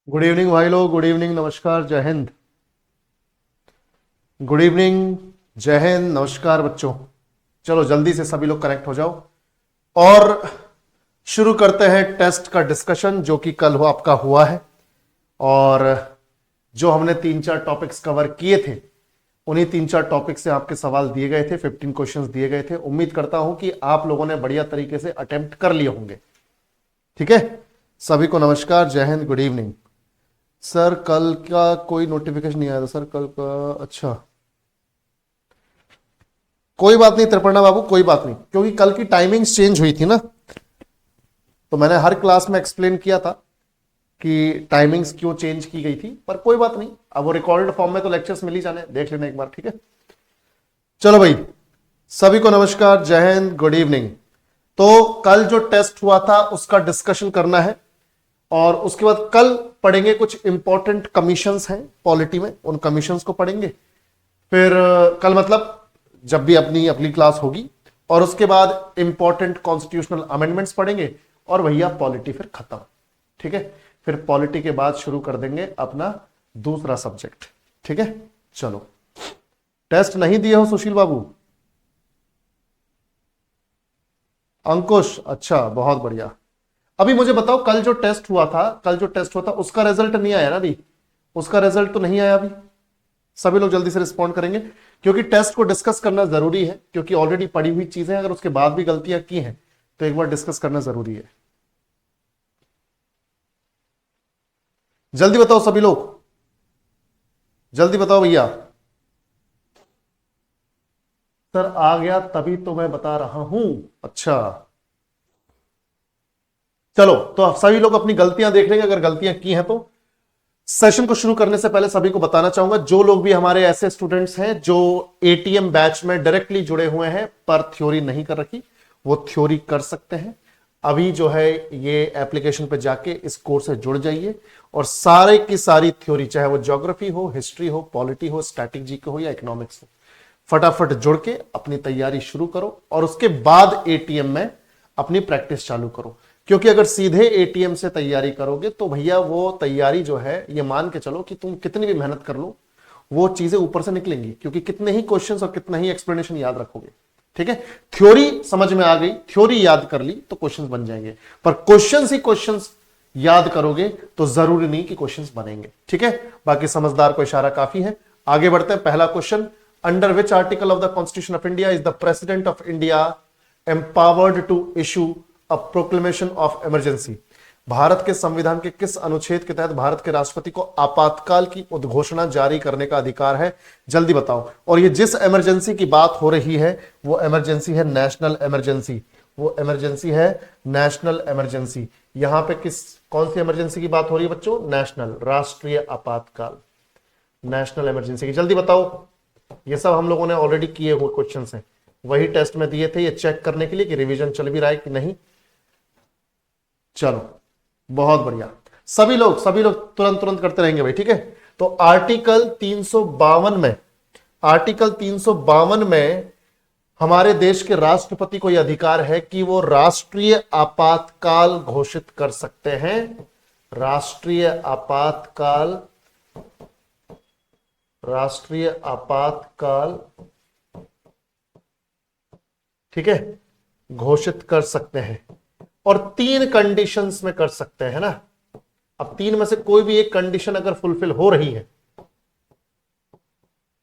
Good evening भाई लोग। Good evening, नमस्कार, जय हिंद। गुड इवनिंग, जय हिंद, नमस्कार बच्चों। चलो जल्दी से सभी लोग कनेक्ट हो जाओ और शुरू करते हैं टेस्ट का डिस्कशन जो कि कल आपका हुआ है। और जो हमने 3-4 टॉपिक्स कवर किए थे उन्हीं 3-4 टॉपिक से आपके सवाल दिए गए थे, 15 क्वेश्चंस दिए गए थे। उम्मीद करता हूं कि आप लोगों ने बढ़िया तरीके से अटेम्प्ट कर लिए होंगे। ठीक है, सभी को नमस्कार, जय हिंद, गुड इवनिंग। सर कल का कोई नोटिफिकेशन नहीं आया था सर, कल का। अच्छा, कोई बात नहीं त्रिपर्णा बाबू, कोई बात नहीं, क्योंकि कल की टाइमिंग्स चेंज हुई थी ना, तो मैंने हर क्लास में एक्सप्लेन किया था कि टाइमिंग्स क्यों चेंज की गई थी। पर कोई बात नहीं, अब वो रिकॉर्डेड फॉर्म में तो लेक्चर्स मिल ही जाने, देख लेना एक बार। ठीक है, चलो भाई, सभी को नमस्कार, जय हिंद, गुड इवनिंग। तो कल जो टेस्ट हुआ था उसका डिस्कशन करना है और उसके बाद कल पढ़ेंगे कुछ इंपॉर्टेंट कमीशंस हैं पॉलिटी में, उन कमीशंस को पढ़ेंगे। फिर कल मतलब जब भी अपनी अगली क्लास होगी, और उसके बाद इंपॉर्टेंट कॉन्स्टिट्यूशनल अमेंडमेंट्स पढ़ेंगे और भैया पॉलिटी फिर खत्म। ठीक है, फिर पॉलिटी के बाद शुरू कर देंगे अपना दूसरा सब्जेक्ट। ठीक है, चलो। टेस्ट नहीं दिए हो सुशील बाबू? अंकुश, अच्छा, बहुत बढ़िया। अभी मुझे बताओ, कल जो टेस्ट हुआ था उसका रिजल्ट नहीं आया ना अभी? उसका रिजल्ट तो नहीं आया अभी। सभी लोग जल्दी से रिस्पॉन्ड करेंगे, क्योंकि टेस्ट को डिस्कस करना जरूरी है, क्योंकि ऑलरेडी पढ़ी हुई चीजें अगर उसके बाद भी गलतियां की हैं तो एक बार डिस्कस करना जरूरी है। जल्दी बताओ सभी लोग, जल्दी बताओ भैया। सर आ गया तभी तो मैं बता रहा हूं। अच्छा, चलो तो आप सभी लोग अपनी गलतियां देख लेंगे, अगर गलतियां की हैं तो। सेशन को शुरू करने से पहले सभी को बताना चाहूंगा, जो लोग भी हमारे ऐसे स्टूडेंट्स हैं जो एटीएम बैच में डायरेक्टली जुड़े हुए हैं पर थ्योरी नहीं कर रखी, वो थ्योरी कर सकते हैं। अभी जो है ये एप्लीकेशन पे जाके इस कोर्स से जुड़ जाइए और सारे की सारी थ्योरी, चाहे वो ज्योग्राफी हो, हिस्ट्री हो, पॉलिटी हो, स्टैटिक जीके हो या इकोनॉमिक्स हो, फटाफट जुड़ के अपनी तैयारी शुरू करो और उसके बाद एटीएम में अपनी प्रैक्टिस चालू करो। क्योंकि अगर सीधे एटीएम से तैयारी करोगे तो भैया वो तैयारी जो है, ये मान के चलो कि तुम कितनी भी मेहनत कर लो, वो चीजें ऊपर से निकलेंगी, क्योंकि कितने ही क्वेश्चंस और कितना ही एक्सप्लेनेशन याद रखोगे। ठीक है, थ्योरी समझ में आ गई, थ्योरी याद कर ली तो क्वेश्चंस बन जाएंगे, पर क्वेश्चंस ही क्वेश्चंस याद करोगे तो जरूरी नहीं कि क्वेश्चंस बनेंगे। ठीक है, बाकी समझदार को इशारा काफी है। आगे बढ़ते हैं। पहला question, under which article of the constitution of India is the president of India empowered to issue a proclamation of emergency? Bharat के संविधान के किस अनुच्छेद के तहत भारत के राष्ट्रपति को आपातकाल की उद्घोषणा जारी करने का अधिकार है? जल्दी बताओ। और ये जिस इमरजेंसी की बात हो रही है वो इमरजेंसी है नेशनल इमरजेंसी, वो इमरजेंसी है नेशनल इमरजेंसी। यहां पे कौन सी इमरजेंसी की बात हो रही है बच्चों? नेशनल, राष्ट्रीय आपातकाल, नेशनल इमरजेंसी की। जल्दी बताओ। ये सब हम लोगों ने ऑलरेडी किए हुए क्वेश्चन हैं, वही टेस्ट में दिए थे, ये चेक करने के लिए कि रिवीजन चल भी रहा है कि नहीं। चलो, बहुत बढ़िया। सभी लोग तुरंत तुरंत करते रहेंगे भाई। ठीक है, तो आर्टिकल 352 में, आर्टिकल 352 में हमारे देश के राष्ट्रपति को यह अधिकार है कि वो राष्ट्रीय आपातकाल घोषित कर सकते हैं। राष्ट्रीय आपातकाल, राष्ट्रीय आपातकाल, ठीक है, घोषित कर सकते हैं और 3 कंडीशंस में कर सकते हैं ना। अब 3 में से कोई भी एक कंडीशन अगर फुलफिल हो रही है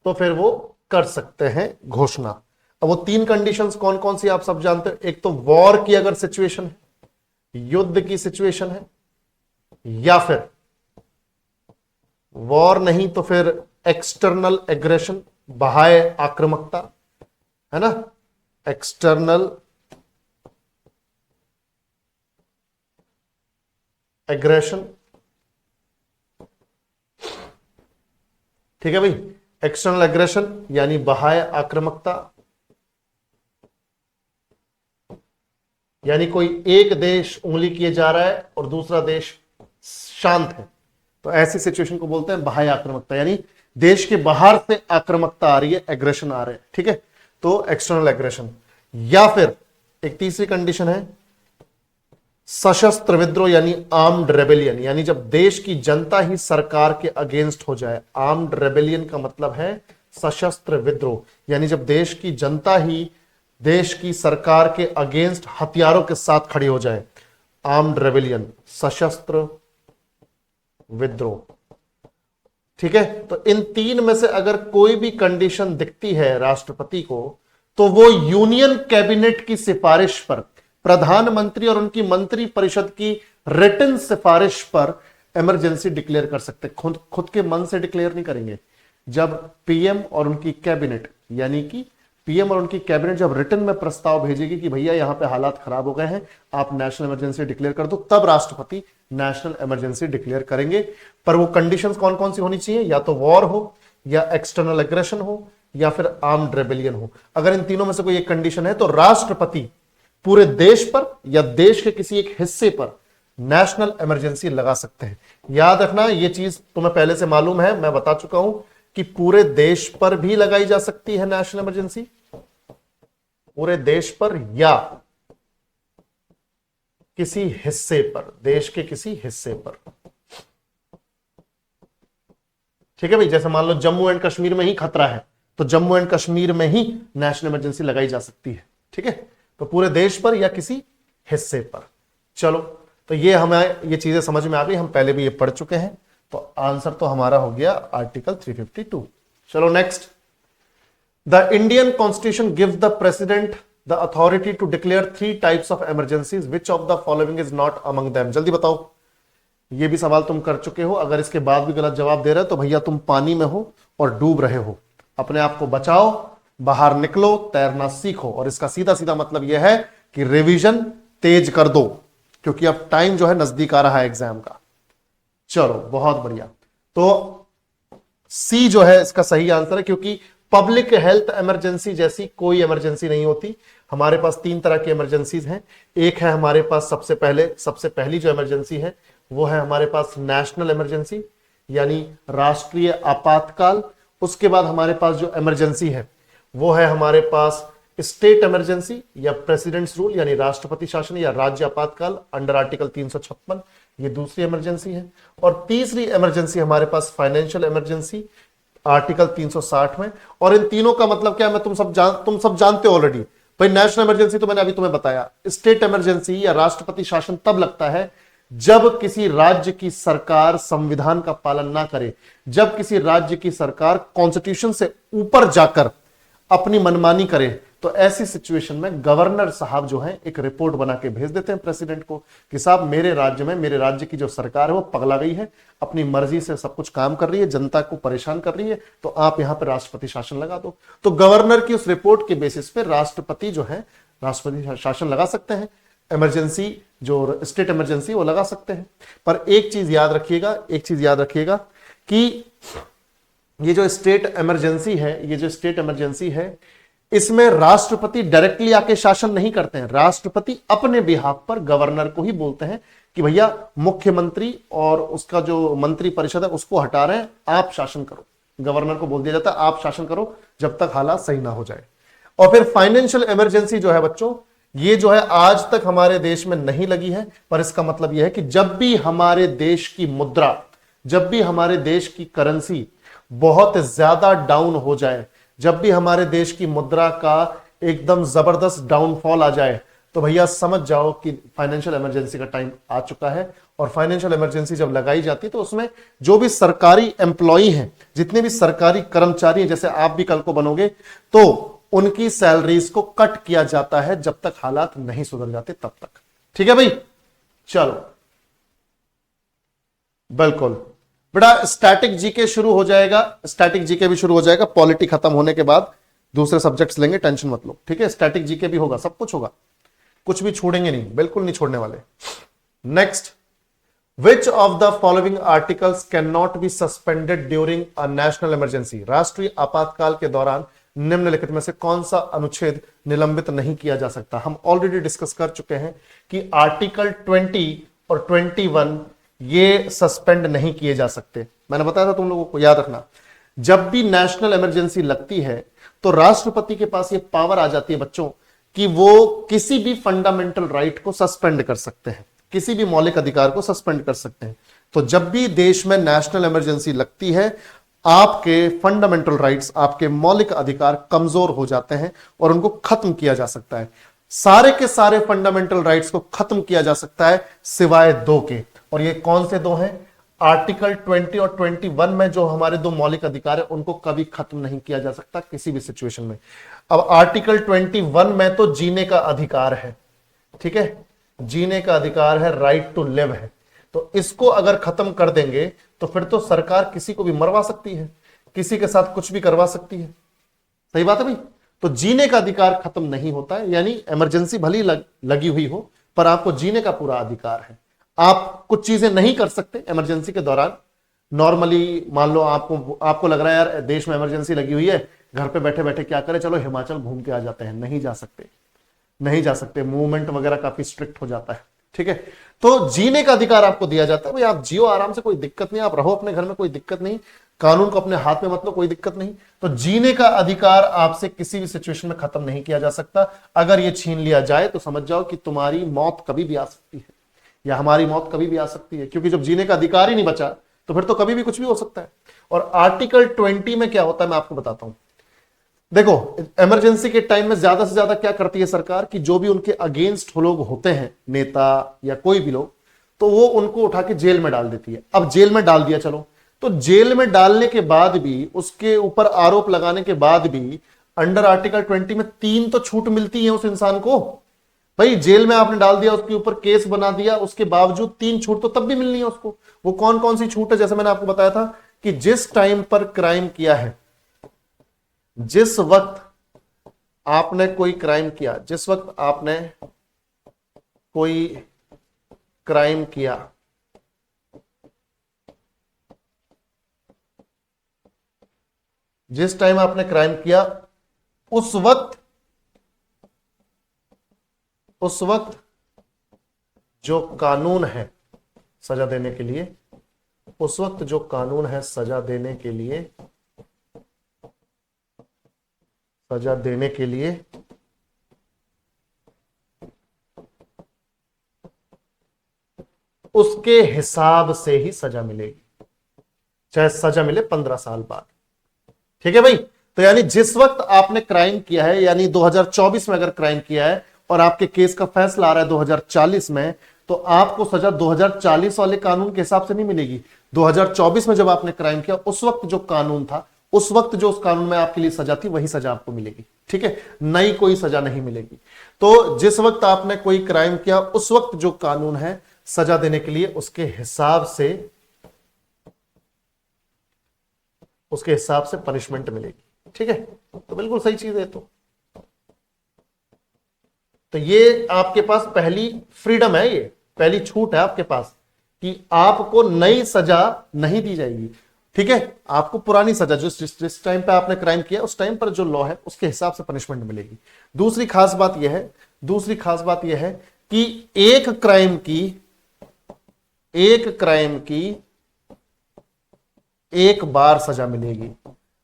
तो फिर वो कर सकते हैं घोषणा। अब वो 3 कंडीशंस कौन कौन सी आप सब जानते हैं। एक तो वॉर की अगर सिचुएशन है, युद्ध की सिचुएशन है, या फिर वॉर नहीं तो फिर एक्सटर्नल एग्रेशन, बाह्य आक्रामकता, है ना, एक्सटर्नल एग्रेशन। ठीक है भाई, एक्सटर्नल एग्रेशन यानी बाह्य आक्रामकता, यानी कोई एक देश उंगली किए जा रहा है और दूसरा देश शांत है, तो ऐसी सिचुएशन को बोलते हैं बाह्य आक्रामकता, यानी देश के बाहर से आक्रामकता आ रही है, एग्रेशन आ रहे हैं। ठीक है, तो एक्सटर्नल एग्रेशन। या फिर एक तीसरी कंडीशन है सशस्त्र विद्रोह यानी आर्म्ड रेबेलियन, यानी जब देश की जनता ही सरकार के अगेंस्ट हो जाए। आर्म्ड रेबेलियन का मतलब है सशस्त्र विद्रोह, यानी जब देश की जनता ही देश की सरकार के अगेंस्ट हथियारों के साथ खड़ी हो जाए। आर्म्ड रेबेलियन, सशस्त्र विद्रोह। ठीक है, तो इन तीन में से अगर कोई भी कंडीशन दिखती है राष्ट्रपति को, तो वो यूनियन कैबिनेट की सिफारिश पर, प्रधानमंत्री और उनकी मंत्री परिषद की रिटन सिफारिश पर इमरजेंसी डिक्लेयर कर सकते। खुद के मन से डिक्लेयर नहीं करेंगे। जब पीएम और उनकी कैबिनेट, यानी कि पीएम और उनकी कैबिनेट जब रिटन में प्रस्ताव भेजेगी कि भैया यहां पे हालात खराब हो गए हैं, आप नेशनल इमरजेंसी डिक्लेयर कर दो, तब राष्ट्रपति नेशनल इमरजेंसी डिक्लेयर करेंगे। पर वो कंडीशंस कौन कौन सी होनी चाहिए? या तो वॉर हो, या एक्सटर्नल एग्रेशन हो, या फिर आर्म्ड रेबेलियन हो। अगर इन तीनों में से कोई एक कंडीशन है तो राष्ट्रपति पूरे देश पर या देश के किसी एक हिस्से पर नेशनल इमरजेंसी लगा सकते हैं। याद रखना, यह चीज तुम्हें पहले से मालूम है, मैं बता चुका हूं कि पूरे देश पर भी लगाई जा सकती है नेशनल इमरजेंसी, पूरे देश पर या किसी हिस्से पर, देश के किसी हिस्से पर। ठीक है भाई, जैसे मान लो जम्मू एंड कश्मीर में ही खतरा है, तो जम्मू एंड कश्मीर में ही नेशनल इमरजेंसी लगाई जा सकती है। ठीक है, तो पूरे देश पर या किसी हिस्से पर। चलो, तो ये हमें ये चीजें समझ में आ गई, हम पहले भी ये पढ़ चुके हैं। तो आंसर तो हमारा हो गया आर्टिकल 352। चलो next, the Indian constitution gives the president the authority to declare 3 types of emergencies, which of the following is not among them. जल्दी बताओ, ये भी सवाल तुम कर चुके हो। अगर इसके बाद भी गलत जवाब दे रहे हो तो भैया तुम पानी में हो और डूब रहे हो। अपने आप को बचाओ, बाहर निकलो, तैरना सीखो। और इसका सीधा सीधा मतलब यह है कि रिवीजन तेज कर दो, क्योंकि अब टाइम जो है नजदीक आ रहा है एग्जाम का। चलो, बहुत बढ़िया। तो सी जो है इसका सही आंसर है, क्योंकि पब्लिक हेल्थ इमरजेंसी जैसी कोई इमरजेंसी नहीं होती। हमारे पास 3 तरह की इमरजेंसीज हैं। एक है हमारे पास सबसे पहली जो इमरजेंसी है वो है हमारे पास नेशनल इमरजेंसी, यानी राष्ट्रीय आपातकाल। उसके बाद हमारे पास जो इमरजेंसी है वो है हमारे पास स्टेट इमरजेंसी या प्रेसिडेंट्स रूल, यानी राष्ट्रपति शासन या राज्य आपातकाल अंडर आर्टिकल 356, ये दूसरी इमरजेंसी है। और तीसरी इमरजेंसी हमारे पास फाइनेंशियल इमरजेंसी आर्टिकल 360 में। और इन तीनों का मतलब क्या है, मैं तुम सब जानते हो ऑलरेडी। भाई नेशनल इमरजेंसी तो मैंने अभी तुम्हें बताया। स्टेट इमरजेंसी या राष्ट्रपति शासन तब लगता है जब किसी राज्य की सरकार संविधान का पालन ना करे, जब किसी राज्य की सरकार कॉन्स्टिट्यूशन से ऊपर जाकर अपनी मनमानी करे, तो ऐसी सिचुएशन में गवर्नर साहब जो हैं एक रिपोर्ट बना के भेज देते हैं प्रेसिडेंट को कि साहब मेरे राज्य की जो सरकार है वो पगला गई है, अपनी मर्जी से सब कुछ काम कर रही है, जनता को परेशान कर रही है, तो आप यहां पर राष्ट्रपति शासन लगा दो। तो गवर्नर की उस रिपोर्ट के बेसिस पे राष्ट्रपति जो है राष्ट्रपति शासन लगा सकते हैं। इमरजेंसी जो स्टेट इमरजेंसी वो लगा सकते हैं। पर एक चीज याद रखिएगा कि ये जो स्टेट इमरजेंसी है इसमें राष्ट्रपति डायरेक्टली आके शासन नहीं करते हैं। राष्ट्रपति अपने बिहाफ पर गवर्नर को ही बोलते हैं कि भैया मुख्यमंत्री और उसका जो मंत्री परिषद है उसको हटा रहे हैं, आप शासन करो। गवर्नर को बोल दिया जाता है आप शासन करो जब तक हालात सही ना हो जाए। और फिर फाइनेंशियल इमरजेंसी जो है बच्चों, ये जो है आज तक हमारे देश में नहीं लगी है, पर इसका मतलब यह है कि जब भी हमारे देश की मुद्रा, जब भी हमारे देश की करेंसी बहुत ज्यादा डाउन हो जाए, जब भी हमारे देश की मुद्रा का एकदम जबरदस्त डाउनफॉल आ जाए, तो भैया समझ जाओ कि फाइनेंशियल इमरजेंसी का टाइम आ चुका है। और फाइनेंशियल इमरजेंसी जब लगाई जाती है तो उसमें जो भी सरकारी एम्प्लॉई हैं, जितने भी सरकारी कर्मचारी हैं, जैसे आप भी कल को बनोगे, तो उनकी सैलरीज को कट किया जाता है जब तक हालात नहीं सुधर जाते तब तक। ठीक है भाई, चलो बिल्कुल बेटा, स्टैटिक जीके शुरू हो जाएगा, स्टैटिक जीके भी शुरू हो जाएगा। पॉलिटी खत्म होने के बाद दूसरे सब्जेक्ट्स लेंगे, टेंशन मत लो। ठीक है, स्टैटिक जीके भी होगा, सब कुछ होगा, कुछ भी छोड़ेंगे नहीं, बिल्कुल नहीं छोड़ने वाले। Next, which of the following articles can not be suspended during a national emergency. राष्ट्रीय आपातकाल के दौरान निम्नलिखित में से कौन सा अनुच्छेद निलंबित नहीं किया जा सकता। हम ऑलरेडी डिस्कस कर चुके हैं कि आर्टिकल 20 और 21 ये सस्पेंड नहीं किए जा सकते। मैंने बताया था तुम लोगों को, याद रखना, जब भी नेशनल इमरजेंसी लगती है तो राष्ट्रपति के पास ये पावर आ जाती है बच्चों कि वो किसी भी फंडामेंटल राइट को सस्पेंड कर सकते हैं। किसी भी मौलिक अधिकार को सस्पेंड कर सकते हैं। तो जब भी देश में नेशनल इमरजेंसी लगती है, आपके फंडामेंटल राइट्स, आपके मौलिक अधिकार कमजोर हो जाते हैं और उनको खत्म किया जा सकता है। सारे के सारे फंडामेंटल राइट्स को खत्म किया जा सकता है सिवाय दो के। और ये कौन से दो हैं? आर्टिकल 20 और 21 में जो हमारे दो मौलिक अधिकार है उनको कभी खत्म नहीं किया जा सकता किसी भी सिचुएशन में। अब आर्टिकल 21 में तो जीने का अधिकार है, ठीक है, जीने का अधिकार है, राइट टू लिव है। तो इसको अगर खत्म कर देंगे तो फिर तो सरकार किसी को भी मरवा सकती है, किसी के साथ कुछ भी करवा सकती है। सही बात है भाई। तो जीने का अधिकार खत्म नहीं होता है, यानी इमरजेंसी भली लगी हुई हो पर आपको जीने का पूरा अधिकार है। आप कुछ चीजें नहीं कर सकते इमरजेंसी के दौरान। नॉर्मली मान लो आपको लग रहा है यार देश में इमरजेंसी लगी हुई है, घर पे बैठे बैठे क्या करें, चलो हिमाचल घूम के आ जाते हैं। नहीं जा सकते, नहीं जा सकते, मूवमेंट वगैरह काफी स्ट्रिक्ट हो जाता है, ठीक है। तो जीने का अधिकार आपको दिया जाता है, भाई आप जियो आराम से, कोई दिक्कत नहीं, आप रहो अपने घर में, कोई दिक्कत नहीं, कानून को अपने हाथ में मत लो, कोई दिक्कत नहीं। तो जीने का अधिकार आपसे किसी भी सिचुएशन में खत्म नहीं किया जा सकता। अगर ये छीन लिया जाए तो समझ जाओ कि तुम्हारी मौत कभी भी आ सकती है, या हमारी मौत कभी भी आ सकती है, क्योंकि जब जीने का अधिकार ही नहीं बचा तो फिर तो कभी भी कुछ भी हो सकता है। और आर्टिकल 20 में क्या होता है मैं आपको बताता हूं। देखो, इमरजेंसी के टाइम में ज्यादा से ज्यादा क्या करती है सरकार कि जो भी उनके अगेंस्ट लोग होते हैं, नेता या कोई भी लोग, तो वो उनको उठा के जेल में डाल देती है। अब जेल में डाल दिया, चलो, तो जेल में डालने के बाद भी, उसके ऊपर आरोप लगाने के बाद भी अंडर आर्टिकल 20 में 3 तो छूट मिलती है उस इंसान को। भाई जेल में आपने डाल दिया, उसके ऊपर केस बना दिया, उसके बावजूद 3 छूट तो तब भी मिलनी है उसको। वो कौन कौन सी छूट है? जैसे मैंने आपको बताया था कि जिस टाइम पर क्राइम किया है, जिस वक्त आपने कोई क्राइम किया, जिस वक्त आपने कोई क्राइम किया, जिस टाइम आपने क्राइम किया उस वक्त जो कानून है सजा देने के लिए, उस वक्त जो कानून है सजा देने के लिए, सजा देने के लिए उसके हिसाब से ही सजा मिलेगी, चाहे सजा मिले 15 साल बाद। ठीक है भाई। तो यानी जिस वक्त आपने क्राइम किया है, यानी 2024 में अगर क्राइम किया है और आपके केस का फैसला आ रहा है 2040 में, तो आपको सजा 2040 वाले कानून के हिसाब से नहीं मिलेगी। 2024 में जब आपने क्राइम किया उस वक्त जो कानून था, उस वक्त जो उस कानून में आपके लिए सजा थी, वही सजा आपको मिलेगी। ठीक है, नई कोई सजा नहीं मिलेगी। तो जिस वक्त आपने कोई क्राइम किया उस वक्त जो कानून है सजा देने के लिए, उसके हिसाब से पनिशमेंट मिलेगी। ठीक है, तो बिल्कुल सही चीज है। तो ये आपके पास पहली फ्रीडम है, ये पहली छूट है आपके पास कि आपको नई सजा नहीं दी जाएगी। ठीक है, आपको पुरानी सजा जिस टाइम पे आपने क्राइम किया उस टाइम पर जो लॉ है उसके हिसाब से पनिशमेंट मिलेगी। दूसरी खास बात यह है कि एक क्राइम की एक बार सजा मिलेगी।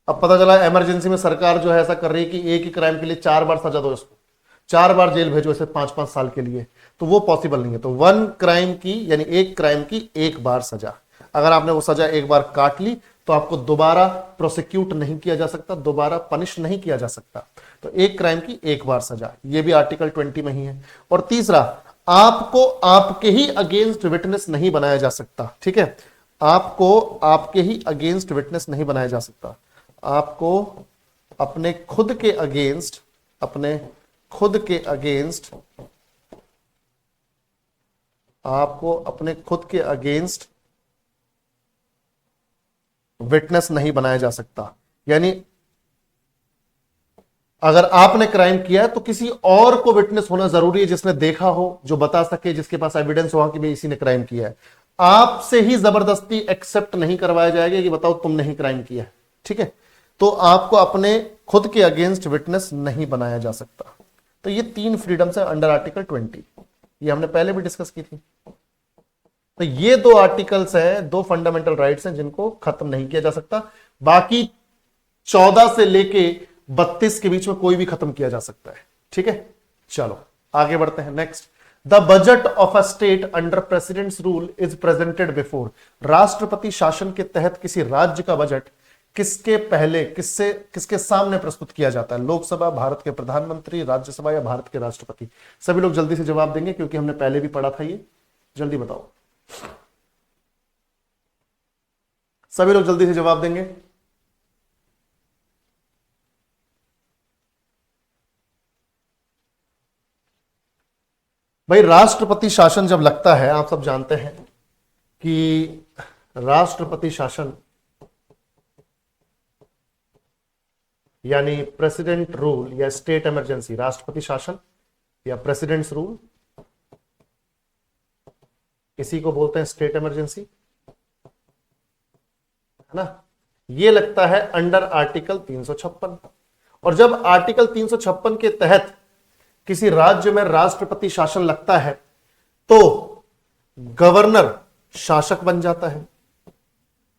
अब पता चला इमरजेंसी में सरकार जो है ऐसा कर रही है कि एक ही क्राइम के लिए 4 बार सजा दो, इसको 4 बार जेल भेजो इसे 5-5 साल के लिए, तो वो पॉसिबल नहीं है। तो वन क्राइम की, यानी एक क्राइम की एक बार सजा। अगर आपने वो सजा एक बार काट ली तो आपको दोबारा प्रोसिक्यूट नहीं किया जा सकता, दोबारा पनिश नहीं किया जा सकता। तो एक क्राइम की एक बार सजा, ये भी आर्टिकल 20 में ही है। और तीसरा, आपको आपके ही अगेंस्ट विटनेस नहीं बनाया जा सकता। ठीक है, आपको आपके ही अगेंस्ट विटनेस नहीं बनाया जा सकता। आपको अपने खुद के अगेंस्ट विटनेस नहीं बनाया जा सकता। यानी अगर आपने क्राइम किया है तो किसी और को विटनेस होना जरूरी है, जिसने देखा हो, जो बता सके, जिसके पास एविडेंस हो कि भाई इसी ने क्राइम किया है। आपसे ही जबरदस्ती एक्सेप्ट नहीं करवाया जाएगा कि बताओ तुमने ही क्राइम किया है। ठीक है, तो आपको अपने खुद के अगेंस्ट विटनेस नहीं बनाया जा सकता। तो ये 3 फ्रीडम्स है अंडर आर्टिकल 20, ये हमने पहले भी डिस्कस की थी। तो ये 2 आर्टिकल्स हैं, 2 फंडामेंटल राइट्स हैं जिनको खत्म नहीं किया जा सकता। बाकी 14 से लेके 32 के बीच में कोई भी खत्म किया जा सकता है। ठीक है, चलो आगे बढ़ते हैं। Next, the budget of a state under presidents rule is presented before. राष्ट्रपति शासन के तहत किसी राज्य का बजट किसके पहले किसके सामने प्रस्तुत किया जाता है? लोकसभा, भारत के प्रधानमंत्री, राज्यसभा या भारत के राष्ट्रपति? सभी लोग जल्दी से जवाब देंगे क्योंकि हमने पहले भी पढ़ा था ये। जल्दी बताओ, सभी लोग जल्दी से जवाब देंगे। भाई राष्ट्रपति शासन जब लगता है, आप सब जानते हैं कि राष्ट्रपति शासन यानी प्रेसिडेंट रूल या स्टेट इमरजेंसी, राष्ट्रपति शासन या प्रेसिडेंट्स रूल, इसी को बोलते हैं स्टेट इमरजेंसी, है ना। ये लगता है अंडर आर्टिकल 356। और जब आर्टिकल 356 के तहत किसी राज्य में राष्ट्रपति शासन लगता है तो गवर्नर शासक बन जाता है।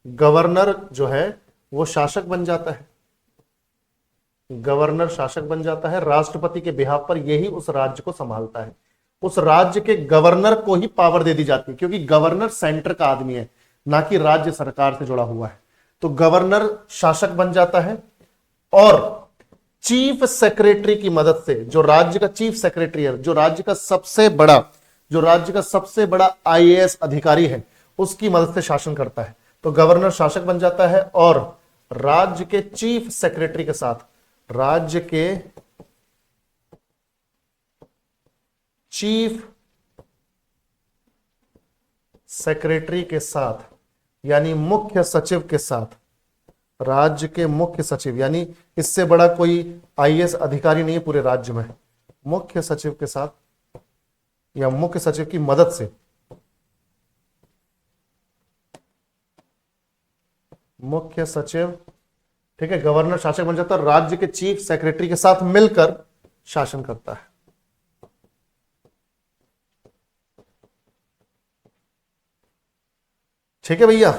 गवर्नर जो है वो शासक बन जाता है। गवर्नर शासक बन जाता है। राष्ट्रपति के बिहाफ पर यही उस राज्य को संभालता है। उस राज्य के गवर्नर को ही पावर दे दी जाती है क्योंकि गवर्नर सेंटर का आदमी है, ना कि राज्य सरकार से जुड़ा हुआ है। तो गवर्नर शासक बन जाता है और चीफ सेक्रेटरी की मदद से, जो राज्य का चीफ सेक्रेटरी है, जो राज्य का सबसे बड़ा आईएएस अधिकारी है, उसकी मदद से शासन करता है। तो गवर्नर शासक बन जाता है और राज्य के चीफ सेक्रेटरी के साथ, राज्य के चीफ सेक्रेटरी के साथ यानी मुख्य सचिव के साथ, राज्य के मुख्य सचिव यानी इससे बड़ा कोई आईएएस अधिकारी नहीं है पूरे राज्य में, मुख्य सचिव के साथ या मुख्य सचिव की मदद से मुख्य सचिव, ठीक है, गवर्नर शासक बन जाता है, राज्य के चीफ सेक्रेटरी के साथ मिलकर शासन करता है। ठीक है भैया,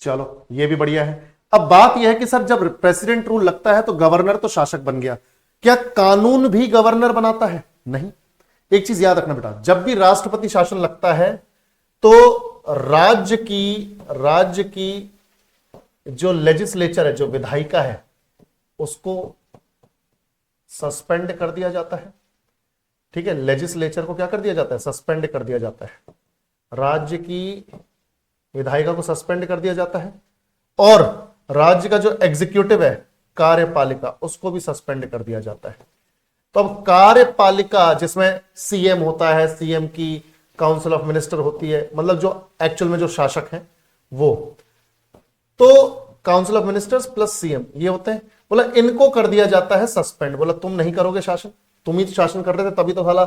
चलो ये भी बढ़िया है। अब बात यह है कि सर जब प्रेसिडेंट रूल लगता है तो गवर्नर तो शासक बन गया, क्या कानून भी गवर्नर बनाता है? नहीं। एक चीज याद रखना बेटा, जब भी राष्ट्रपति शासन लगता है तो राज्य की जो लेजिस्लेचर है, जो विधायिका है, उसको सस्पेंड कर दिया जाता है। ठीक है, लेजिस्लेचर को क्या कर दिया जाता है? सस्पेंड कर दिया जाता है। राज्य की विधायिका को सस्पेंड कर दिया जाता है और राज्य का जो एग्जीक्यूटिव है, कार्यपालिका, उसको भी सस्पेंड कर दिया जाता है। तो अब कार्यपालिका जिसमें सीएम होता है, सीएम की काउंसिल ऑफ मिनिस्टर होती है, मतलब जो एक्चुअल में जो शासक है वो, तो council of ministers plus CM ये होते हैं। बोला इनको कर दिया जाता है सस्पेंड। बोला तुम नहीं करोगे शासन, तुम ही तो शासन कर रहे थे, तभी तो साला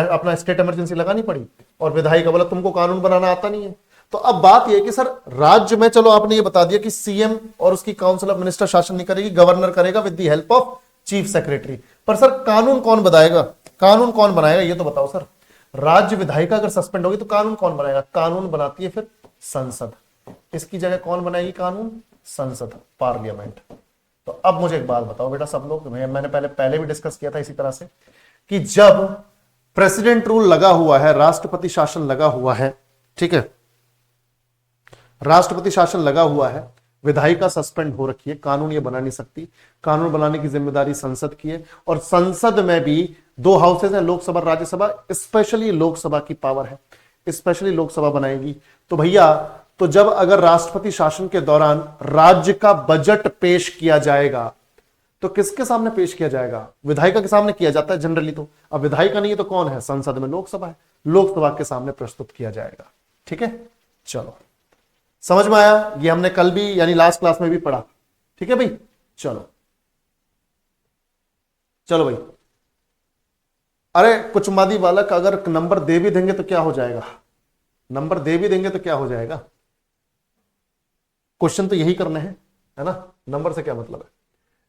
अपना स्टेट इमरजेंसी लगानी पड़ी। और विधायिका बोला तुमको कानून बनाना आता नहीं है। तो अब बात यह कि सर राज्य में, चलो आपने ये बता दिया कि सीएम और उसकी काउंसिल ऑफ मिनिस्टर शासन नहीं करेगी, गवर्नर करेगा with the help of chief secretary. पर सर कानून कौन बनाएगा? कानून कौन बनाएगा ये तो बताओ सर। राज्य विधायिका अगर सस्पेंड होगी तो कानून कौन बनाएगा? कानून बनाती है फिर संसद। इसकी जगह कौन बनाएगी कानून? संसद, पार्लियामेंट। तो अब मुझे एक बात बताओ बेटा सब लोग, मैंने पहले भी डिस्कस किया था इसी तरह से कि जब प्रेसिडेंट रूल लगा हुआ है, राष्ट्रपति शासन लगा हुआ है, ठीक है, राष्ट्रपति शासन लगा हुआ है, विधायिका सस्पेंड हो रखी है, कानून ये बना नहीं सकती। कानून बनाने की जिम्मेदारी संसद की है और संसद में भी दो हाउसेज हैं, लोकसभा राज्यसभा। स्पेशली लोकसभा की पावर है, स्पेशली लोकसभा बनाएगी। तो भैया, तो जब अगर राष्ट्रपति शासन के दौरान राज्य का बजट पेश किया जाएगा तो किसके सामने पेश किया जाएगा? विधायिका के सामने किया जाता है जनरली। तो अब विधायिका नहीं है तो कौन है? संसद में लोकसभा है, लोकसभा के सामने प्रस्तुत किया जाएगा। ठीक है, चलो समझ में आया? ये हमने कल भी यानी लास्ट क्लास में भी पढ़ा। ठीक है भाई, चलो चलो भाई। अरे कुछ मादी बालक अगर नंबर दे भी देंगे तो क्या हो जाएगा? नंबर दे भी देंगे तो क्या हो जाएगा? क्वेश्चन तो यही करने हैं, है ना? नंबर से क्या मतलब है?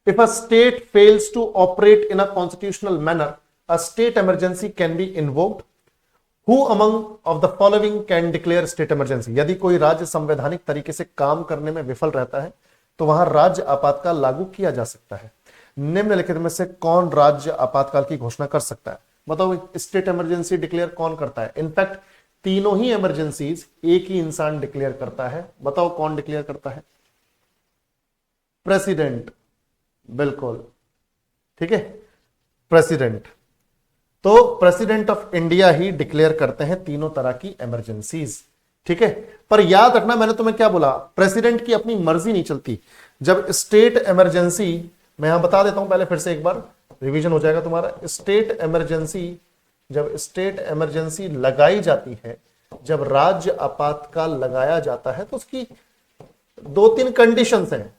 If a state fails to operate in a constitutional manner, a state emergency can be invoked. Who among of the following can declare state emergency? यदि कोई राज्य संवैधानिक तरीके से काम करने में विफल रहता है तो वहां राज्य आपातकाल लागू किया जा सकता है। निम्नलिखित में से कौन राज्य आपातकाल की घोषणा कर सकता है? बताओ, स्टेट इमरजेंसी डिक्लेयर कौन करता है? इनफैक्ट तीनों ही इमरजेंसीज एक ही इंसान डिक्लेयर करता है। बताओ कौन डिक्लेयर करता है? प्रेसिडेंट, बिल्कुल, ठीक है, प्रेसिडेंट। तो president of India he declare करते हैं तीनों तरह की इमरजेंसीज, ठीक है। पर याद रखना, मैंने तुम्हें क्या बोला, प्रेसिडेंट की अपनी मर्जी नहीं चलती। जब स्टेट इमरजेंसी, मैं यहां बता देता हूं पहले, फिर से एक बार रिवीजन हो जाएगा तुम्हारा। स्टेट इमरजेंसी, जब स्टेट इमरजेंसी लगाई जाती है, जब राज्य आपातकाल लगाया जाता है, तो उसकी दो तीन कंडीशंस हैं।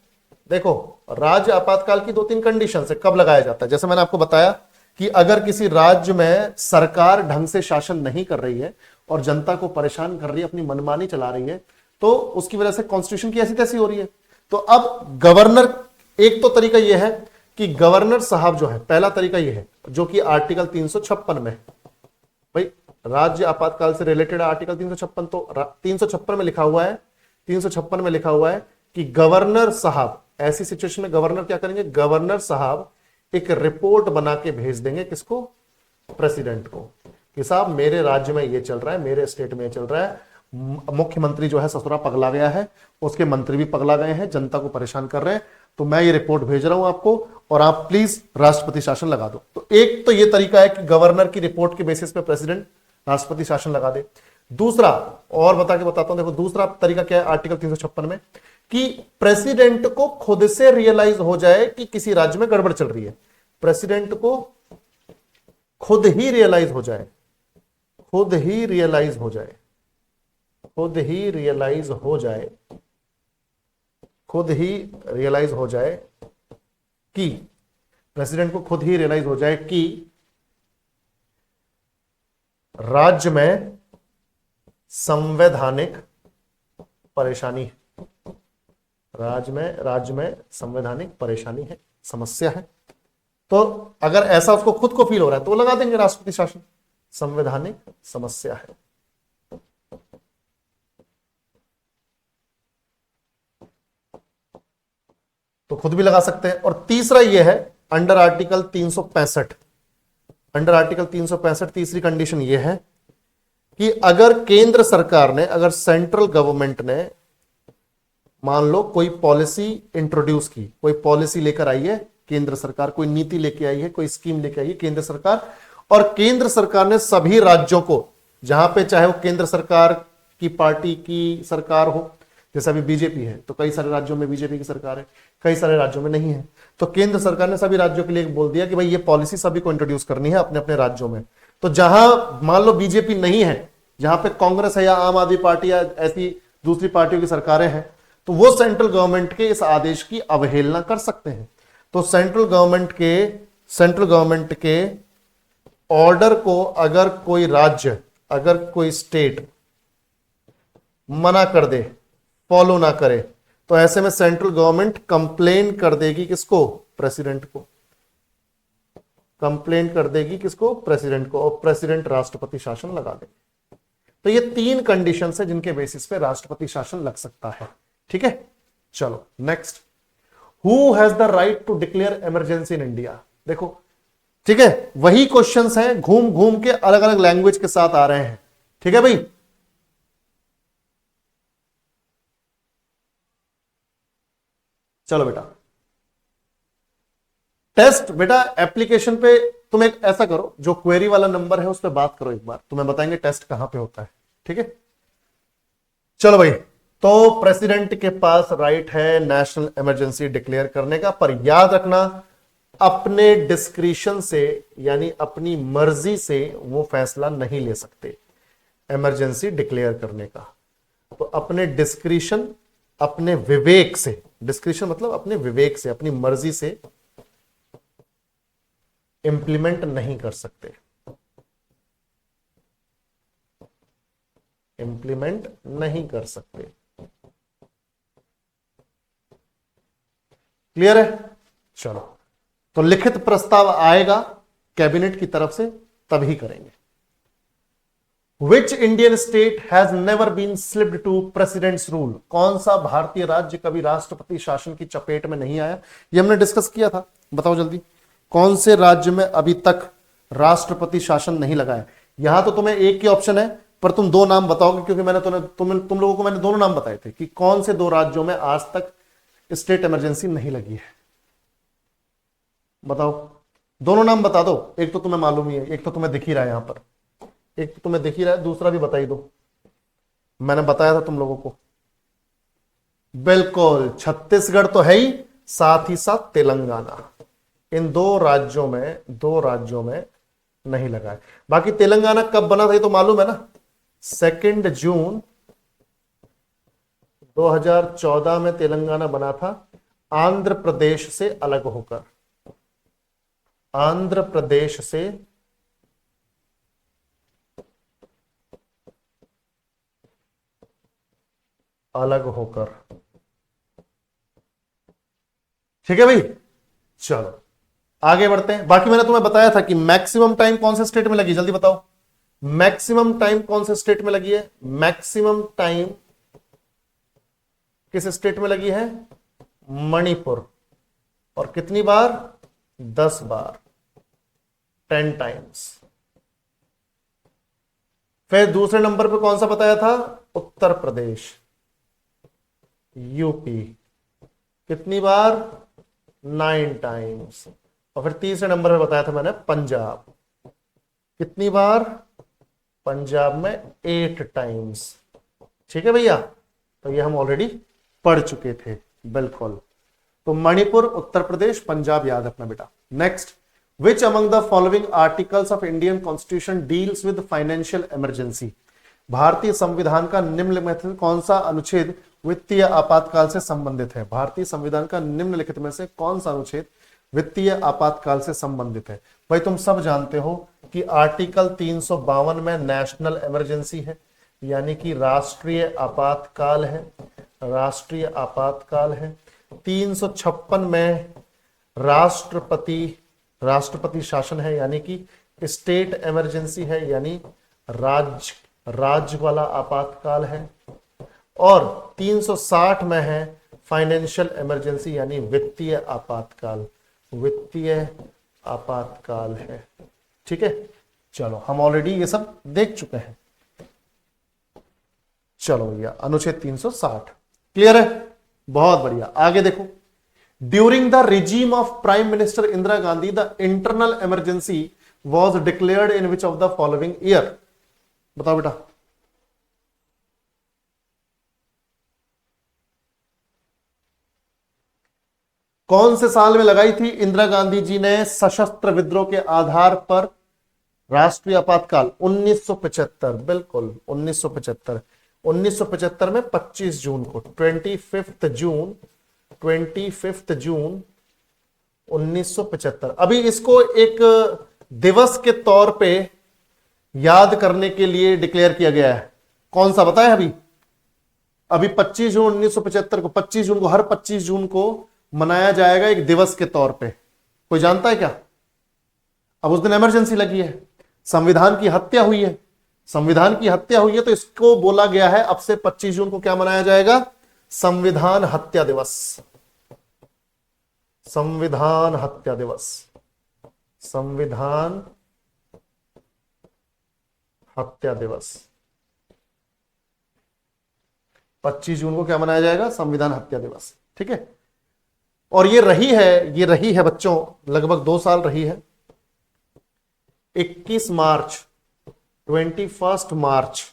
देखो, राज्य आपातकाल की दो तीन कंडीशंस है कब लगाया जाता है। जैसे मैंने आपको बताया कि अगर किसी राज्य में सरकार ढंग से शासन नहीं कर रही है और जनता को परेशान कर रही है, अपनी मनमानी चला रही है, तो उसकी वजह से कॉन्स्टिट्यूशन की ऐसी तैसी हो रही है। तो अब गवर्नर, एक तो तरीका यह है कि गवर्नर साहब जो है, पहला तरीका यह है जो कि आर्टिकल 356 में, भाई राज्य आपातकाल से रिलेटेड आर्टिकल 356, तो 356 में लिखा हुआ है, 356 में लिखा हुआ है कि गवर्नर साहब, ऐसी सिचुएशन में गवर्नर क्या करेंगे? गवर्नर साहब एक रिपोर्ट बना के भेज देंगे, किसको? प्रेसिडेंट को, कि साहब मेरे राज्य में ये चल रहा है, मेरे स्टेट में ये चल रहा है, मुख्यमंत्री जो है ससुरा पगला गया है, उसके मंत्री भी पगला गए हैं, जनता को परेशान कर रहे हैं, तो मैं ये रिपोर्ट भेज रहा हूं आपको और आप प्लीज राष्ट्रपति शासन लगा दो। तो एक तो ये तरीका है कि गवर्नर की रिपोर्ट के बेसिस पे प्रेसिडेंट राष्ट्रपति शासन लगा दे। दूसरा, और बताता हूं, देखो दूसरा तरीका क्या है आर्टिकल 356 में, कि प्रेसिडेंट को खुद से रियलाइज हो जाए कि किसी राज्य में गड़बड़ चल रही है। प्रेसिडेंट को खुद ही रियलाइज हो जाए, खुद ही रियलाइज हो जाए, खुद ही रियलाइज हो जाए, खुद ही रियलाइज हो जाए कि, प्रेसिडेंट को खुद ही रियलाइज हो जाए कि राज्य में संवैधानिक परेशानी है, राज्य में संवैधानिक परेशानी है, समस्या है। तो अगर ऐसा उसको खुद को फील हो रहा है तो वो लगा देंगे राष्ट्रपति शासन, संवैधानिक समस्या है। तो खुद भी लगा सकते हैं। और तीसरा यह है अंडर आर्टिकल 365, अंडर आर्टिकल 365 तीसरी कंडीशन यह है कि अगर केंद्र सरकार ने, अगर सेंट्रल गवर्नमेंट ने मान लो कोई पॉलिसी इंट्रोड्यूस की, कोई पॉलिसी लेकर आई है केंद्र सरकार, कोई नीति लेके आई है, कोई स्कीम लेके आई है केंद्र सरकार, और केंद्र सरकार ने सभी राज्यों को, जहां पे चाहे वो केंद्र सरकार की पार्टी की सरकार हो, जैसे अभी बीजेपी है तो कई सारे राज्यों में बीजेपी की सरकार है, कई सारे राज्यों में नहीं है, तो केंद्र सरकार ने सभी राज्यों के लिए बोल दिया कि भाई ये पॉलिसी सभी को इंट्रोड्यूस करनी है अपने अपने राज्यों में। तो जहां मान लो बीजेपी नहीं है, जहां पे कांग्रेस है या आम आदमी पार्टी या ऐसी दूसरी पार्टियों की सरकारें हैं, तो वो सेंट्रल गवर्नमेंट के इस आदेश की अवहेलना कर सकते हैं। तो सेंट्रल गवर्नमेंट के ऑर्डर को अगर कोई राज्य, अगर कोई स्टेट मना कर दे, फॉलो ना करे, तो ऐसे में सेंट्रल गवर्नमेंट कंप्लेन कर देगी किसको? प्रेसिडेंट को। कंप्लेन कर देगी किसको? प्रेसिडेंट को, और प्रेसिडेंट राष्ट्रपति शासन लगा देगी। तो ये तीन कंडीशंस है जिनके बेसिस पे राष्ट्रपति शासन लग सकता है, ठीक है। चलो next, who has the right to declare emergency in India? देखो, ठीक है, वही क्वेश्चंस हैं, घूम घूम के अलग अलग लैंग्वेज के साथ आ रहे हैं, ठीक है भाई। चलो बेटा, टेस्ट बेटा एप्लीकेशन पे तुम एक ऐसा करो, जो क्वेरी वाला नंबर है उस पर बात करो एक बार, तुम्हें बताएंगे टेस्ट कहां पे होता है, ठीक है। चलो भाई, तो प्रेसिडेंट के पास राइट है नेशनल इमरजेंसी डिक्लेयर करने का, पर याद रखना अपने डिस्क्रिशन से, यानी अपनी मर्जी से वो फैसला नहीं ले सकते इमरजेंसी डिक्लेयर करने का। तो अपने डिस्क्रिशन, अपने विवेक से, डिस्क्रिशन मतलब अपने विवेक से, अपनी मर्जी से इंप्लीमेंट नहीं कर सकते, इंप्लीमेंट नहीं कर सकते। क्लियर है? चलो, तो लिखित प्रस्ताव आएगा कैबिनेट की तरफ से, तभी करेंगे। Which Indian state has never been slipped to president's rule? कौन सा भारतीय राज्य कभी राष्ट्रपति शासन की चपेट में नहीं आया? ये हमने डिस्कस किया था बताओ जल्दी, कौन से राज्य में अभी तक राष्ट्रपति शासन नहीं लगा है? यहां तो तुम्हें एक ही ऑप्शन है, पर तुम दो नाम बताओगे, क्योंकि मैंने तुम लोगों को मैंने दोनों नाम बताए थे कि कौन से दो राज्यों में आज तक स्टेट इमरजेंसी नहीं लगी है। बताओ, दोनों नाम बता दो। एक तो तुम्हें मालूम ही है, एक तो तुम्हें दिख ही रहा है यहां पर, एक तो तुम्हें दिख ही रहा है, दूसरा भी बता ही दो। मैंने बताया था तुम लोगों को, बिल्कुल छत्तीसगढ़ तो है ही, साथ ही साथ तेलंगाना। इन दो राज्यों में नहीं लगा है। बाकी तेलंगाना कब बना था ये तो मालूम है ना, 2 जून 2014 में तेलंगाना बना था, आंध्र प्रदेश से अलग होकर। आंध्र प्रदेश से अलग होकर। ठीक है भाई, चलो आगे बढ़ते हैं। बाकी मैंने तुम्हें बताया था कि मैक्सिमम टाइम कौन से स्टेट में लगी, जल्दी बताओ, मैक्सिमम टाइम कौन से स्टेट में लगी है? मैक्सिमम टाइम किस स्टेट में लगी है? मणिपुर। और कितनी बार? 10 बार, 10 टाइम्स। फिर दूसरे नंबर पे कौन सा बताया था? उत्तर प्रदेश, यूपी। कितनी बार? 9 टाइम्स। और फिर तीसरे नंबर पे बताया था मैंने पंजाब। कितनी बार? पंजाब में 8 टाइम्स। ठीक है भैया, तो ये हम ऑलरेडी पढ़ चुके थे, बिल्कुल। तो मणिपुर, उत्तर प्रदेश, पंजाब याद रखना बेटा। Next, which among the following articles of Indian constitution deals with financial emergency? भारतीय संविधान का निम्नलिखित में कौन सा अनुच्छेद वित्तीय आपातकाल से संबंधित है? भारतीय संविधान का निम्नलिखित में से कौन सा अनुच्छेद वित्तीय आपातकाल से संबंधित है? भाई तुम सब जानते हो कि आर्टिकल 352 में नेशनल इमरजेंसी है, यानी कि राष्ट्रीय आपातकाल है, राष्ट्रीय आपातकाल है। 356 में राष्ट्रपति शासन है, यानी कि स्टेट इमरजेंसी है, यानी राज्य वाला आपातकाल है। और 360 में है फाइनेंशियल इमरजेंसी, यानी वित्तीय आपातकाल, वित्तीय आपातकाल है। ठीक है, चलो हम ऑलरेडी ये सब देख चुके हैं। चलो भैया, अनुच्छेद 360 क्लियर है, बहुत बढ़िया। आगे देखो, during the regime of prime minister Indira Gandhi the internal emergency was declared in which of the following year? बताओ बेटा। कौन से साल में लगाई थी इंदिरा गांधी जी ने सशस्त्र विद्रोह के आधार पर राष्ट्रीय आपातकाल? 1975, बिल्कुल 1975। 1975 में 25 जून को, 25 जून 1975। अभी इसको एक दिवस के तौर पे याद करने के लिए डिक्लेयर किया गया है। कौन सा बताए? अभी 25 जून 1975 को, 25 जून को, हर 25 जून को मनाया जाएगा एक दिवस के तौर पे। कोई जानता है क्या? अब उस दिन इमरजेंसी लगी है, संविधान की हत्या हुई है, संविधान की हत्या हुई है, तो इसको बोला गया है अब से 25 जून को क्या मनाया जाएगा? संविधान हत्या दिवस, संविधान हत्या दिवस, संविधान हत्या दिवस। 25 जून को क्या मनाया जाएगा? संविधान हत्या दिवस। ठीक है, और ये रही है बच्चों, लगभग 2 साल रही है। 21 मार्च 21 मार्च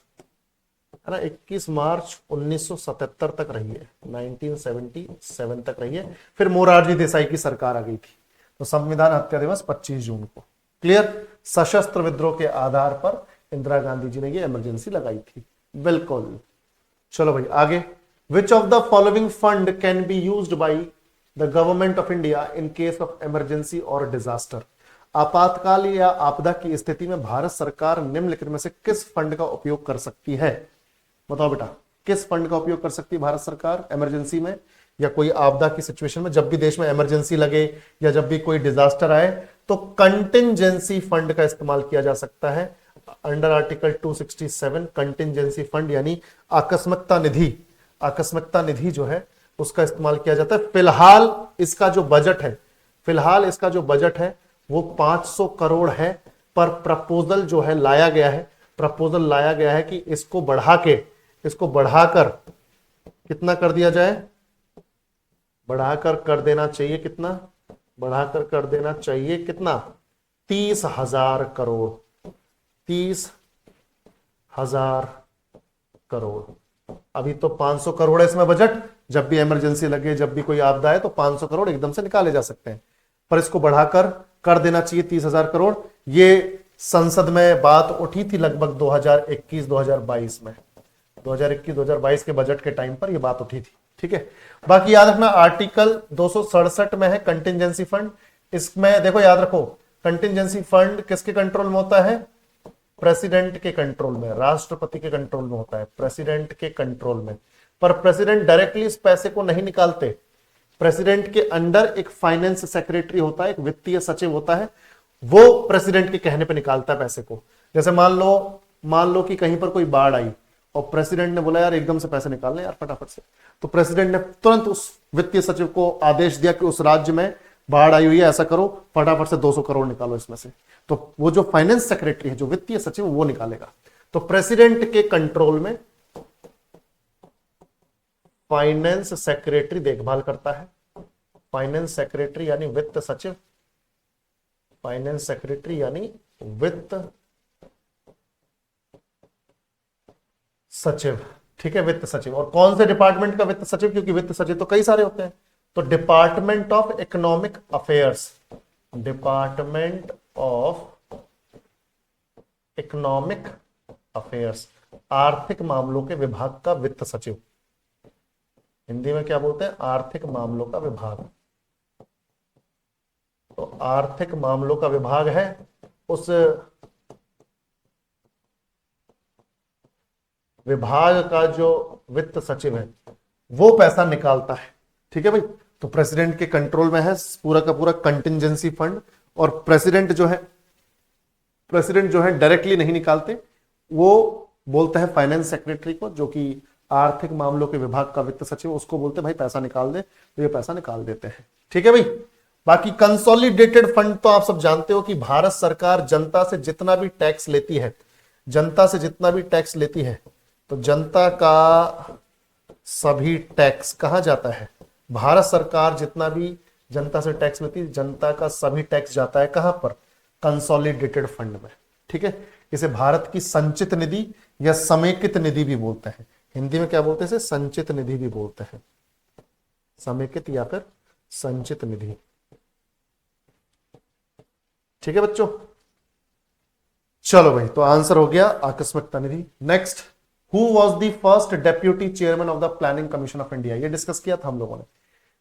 है ना, 21 मार्च 1977 तक रही है, 1977 तक रही है। फिर मोरारजी देसाई की सरकार आ गई थी, तो संविधान हत्या दिवस 25 जून को। क्लियर? सशस्त्र विद्रोह के आधार पर इंदिरा गांधी जी ने ये इमरजेंसी लगाई थी, बिल्कुल। चलो भाई आगे, विच of the following fund can be used by the government of India in case of emergency और डिजास्टर? आपातकाल या आपदा की स्थिति में भारत सरकार निम्नलिखित में से किस फंड का उपयोग कर सकती है? बताओ बेटा, किस फंड का उपयोग कर सकती है भारत सरकार इमरजेंसी में या कोई आपदा की सिचुएशन में? जब भी देश में इमरजेंसी लगे या जब भी कोई डिजास्टर आए, तो कंटिंजेंसी फंड का इस्तेमाल किया जा सकता है। अंडर आर्टिकल 267 कंटिंजेंसी फंड यानी आकस्मिकता निधि, आकस्मिकता निधि जो है उसका इस्तेमाल किया जाता है। फिलहाल इसका जो बजट है, फिलहाल इसका जो बजट है वो 500 करोड़ है, पर प्रपोजल जो है लाया गया है, प्रपोजल लाया गया है कि इसको बढ़ाकर कितना कर दिया जाए, बढ़ाकर कर देना चाहिए कितना, बढ़ाकर कर देना चाहिए कितना, 30,000 करोड़, 30,000 करोड़। अभी तो 500 करोड़ है इसमें बजट, जब भी इमरजेंसी लगे, जब भी कोई आपदा है तो 500 करोड़ एकदम से निकाले जा सकते हैं, पर इसको बढ़ाकर कर देना चाहिए 30,000 करोड़। ये संसद में बात उठी थी लगभग 2021-2022 में, 2021-2022 के बजट के टाइम पर यह बात उठी थी। ठीक है, बाकी याद रखना आर्टिकल 267 में है कंटिजेंसी फंड। इसमें देखो याद रखो, कंटिजेंसी फंड किसके कंट्रोल में होता है, प्रेसिडेंट के कंट्रोल में, राष्ट्रपति के कंट्रोल में होता है, प्रेसिडेंट के कंट्रोल में। पर प्रेसिडेंट डायरेक्टली इस पैसे को नहीं निकालते, प्रेसिडेंट के अंडर एक फाइनेंस सेक्रेटरी होता है, एक वित्तीय सचिव होता है, वो प्रेसिडेंट के कहने पे निकालता है पैसे को। जैसे मान लो कि कहीं पर कोई बाढ़ आई और प्रेसिडेंट ने बोला यार एकदम से पैसे निकालने यार फटाफट से, तो प्रेसिडेंट ने तुरंत उस वित्तीय सचिव को आदेश दिया कि उस राज्य में बाढ़ आई हुई है, ऐसा करो फटाफट से 200 करोड़ निकालो इसमें से। तो वो जो फाइनेंस सेक्रेटरी है, जो वित्तीय सचिव, वो निकालेगा। तो प्रेसिडेंट के कंट्रोल में फाइनेंस सेक्रेटरी देखभाल करता है, फाइनेंस सेक्रेटरी यानी वित्त सचिव, फाइनेंस सेक्रेटरी यानी वित्त सचिव। ठीक है, वित्त सचिव। और कौन से डिपार्टमेंट का वित्त सचिव, क्योंकि वित्त सचिव तो कई सारे होते हैं, तो department of economic affairs, department of economic affairs, आर्थिक मामलों के विभाग का वित्त सचिव। हिंदी में क्या बोलते हैं, आर्थिक मामलों का विभाग। तो आर्थिक मामलों का विभाग है, उस विभाग का जो वित्त सचिव है वो पैसा निकालता है। ठीक है भाई, तो प्रेसिडेंट के कंट्रोल में है पूरा का पूरा कंटिजेंसी फंड। और प्रेसिडेंट जो है डायरेक्टली नहीं निकालते, वो बोलता है फाइनेंस सेक्रेटरी को, जो कि आर्थिक मामलों के विभाग का वित्त सचिव, उसको बोलते हैं भाई पैसा निकाल दे, तो ये पैसा निकाल देते हैं। ठीक है भाई, बाकी कंसोलिडेटेड फंड तो आप सब जानते हो कि भारत सरकार जनता से जितना भी टैक्स लेती है, जनता से जितना भी टैक्स लेती है, तो जनता का सभी टैक्स कहां जाता है, भारत सरकार जितना भी जनता से टैक्स लेती है, जनता का सभी टैक्स जाता है कहां पर, कंसोलिडेटेड फंड में। ठीक है, इसे भारत की संचित निधि या समेकित निधि भी बोलते हैं। हिंदी में क्या बोलते हैं, इसे संचित निधि भी बोलते हैं, समेकित या फिर संचित निधि। ठीक है बच्चों, चलो भाई, तो आंसर हो गया आकस्मिकता निधि। Next, who was the first deputy chairman of the planning commission of India, ये डिस्कस किया था हम लोगों ने।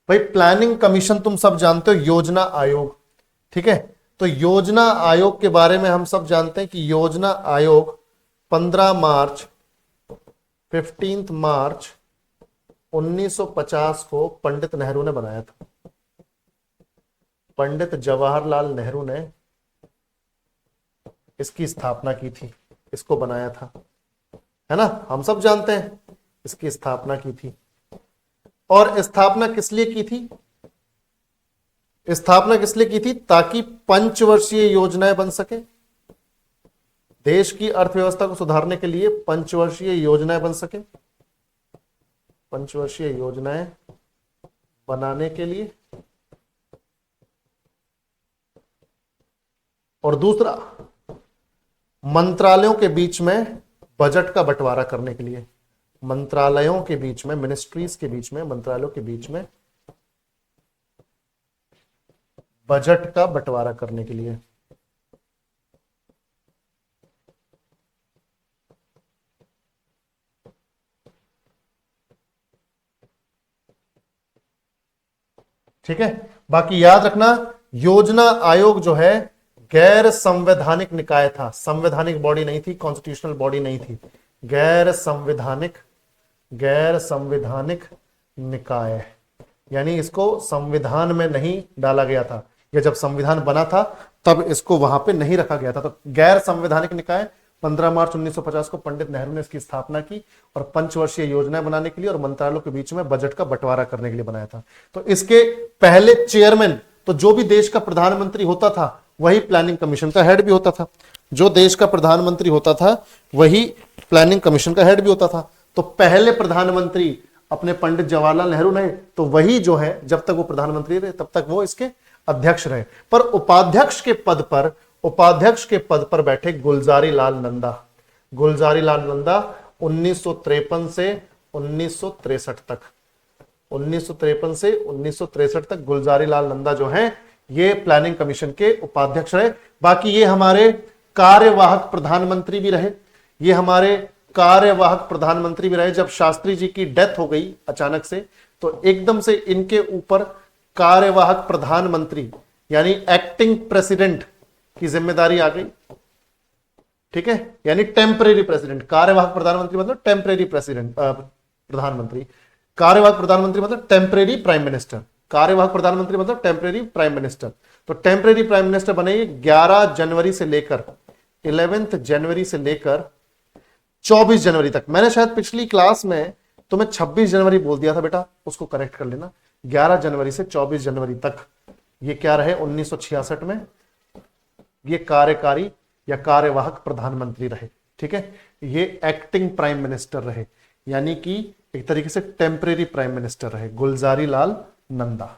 भाई प्लानिंग कमीशन तुम सब जानते हो, योजना आयोग। ठीक है, तो योजना आयोग के बारे में हम सब जानते हैं कि योजना आयोग 15 मार्च 1950 को पंडित नेहरू ने बनाया था। पंडित जवाहरलाल नेहरू ने इसकी स्थापना की थी, इसको बनाया था, है ना, हम सब जानते हैं इसकी स्थापना की थी। और स्थापना किस लिए की थी, स्थापना किस लिए की थी, ताकि पंचवर्षीय योजनाएं बन सके, देश की अर्थव्यवस्था को सुधारने के लिए पंचवर्षीय योजनाएं बन सके, पंचवर्षीय योजनाएं बनाने के लिए। और दूसरा, मंत्रालयों के बीच में बजट का बंटवारा करने के लिए, मंत्रालयों के बीच में, मिनिस्ट्रीज के बीच में, मंत्रालयों के बीच में बजट का बंटवारा करने के लिए। ठीक है, बाकी याद रखना योजना आयोग जो है गैर संवैधानिक निकाय था, संवैधानिक बॉडी नहीं थी, कॉन्स्टिट्यूशनल बॉडी नहीं थी, गैर संवैधानिक निकाय, यानी इसको संविधान में नहीं डाला गया था, या जब संविधान बना था तब इसको वहां पे नहीं रखा गया था। तो गैर संवैधानिक निकाय 15 मार्च 1950 को पंडित नेहरू ने इसकी स्थापना की और पंचवर्षीय योजनाएं बनाने के लिए और मंत्रालयों के बीच में बजट का बंटवारा करने के लिए बनाया था। तो इसके पहले चेयरमैन तो जो भी देश का प्रधानमंत्री होता था वही प्लानिंग कमीशन का हेड भी होता था। जो देश का प्रधानमंत्री होता था वही प्लानिंग कमीशन का हेड भी होता था। तो पहले प्रधानमंत्री अपने पंडित जवाहरलाल नेहरू रहे, तो वही जो है जब तक वो प्रधानमंत्री रहे तब तक वो इसके अध्यक्ष रहे। पर उपाध्यक्ष के पद पर बैठे गुलजारी लाल नंदा। गुलजारी लाल नंदा 1953 से 1963 तक, 1953 से 1963 तक गुलजारी लाल नंदा जो है ये प्लानिंग कमीशन के उपाध्यक्ष रहे। बाकी ये हमारे कार्यवाहक प्रधानमंत्री भी रहे, ये हमारे कार्यवाहक प्रधानमंत्री भी रहे। जब शास्त्री जी की डेथ हो गई अचानक से, तो एकदम से इनके ऊपर कार्यवाहक प्रधानमंत्री यानी एक्टिंग प्रेसिडेंट की जिम्मेदारी आ गई। ठीक है, यानी टेम्परेरी प्रेसिडेंट। कार्यवाहक प्रधानमंत्री मतलब टेम्परेरी प्रेसिडेंट, प्रधानमंत्री। कार्यवाहक प्रधानमंत्री मतलब टेम्परेरी प्राइम मिनिस्टर। कार्यवाहक प्रधानमंत्री मतलब टेम्परेरी प्राइम मिनिस्टर। तो टेम्परेरी प्राइम मिनिस्टर बने 11 जनवरी से लेकर 11 जनवरी से लेकर 24 जनवरी तक। मैंने शायद पिछली क्लास में तुम्हें 26 जनवरी बोल दिया था बेटा, उसको करेक्ट कर लेना। 11 जनवरी से 24 जनवरी तक ये क्या रहे? 1966 में ये कार्यकारी या कार्यवाहक प्रधानमंत्री रहे। ठीक है, ये एक्टिंग प्राइम मिनिस्टर रहे, यानी कि एक तरीके से टेम्परेरी प्राइम मिनिस्टर रहे, गुलजारी लाल नंदा।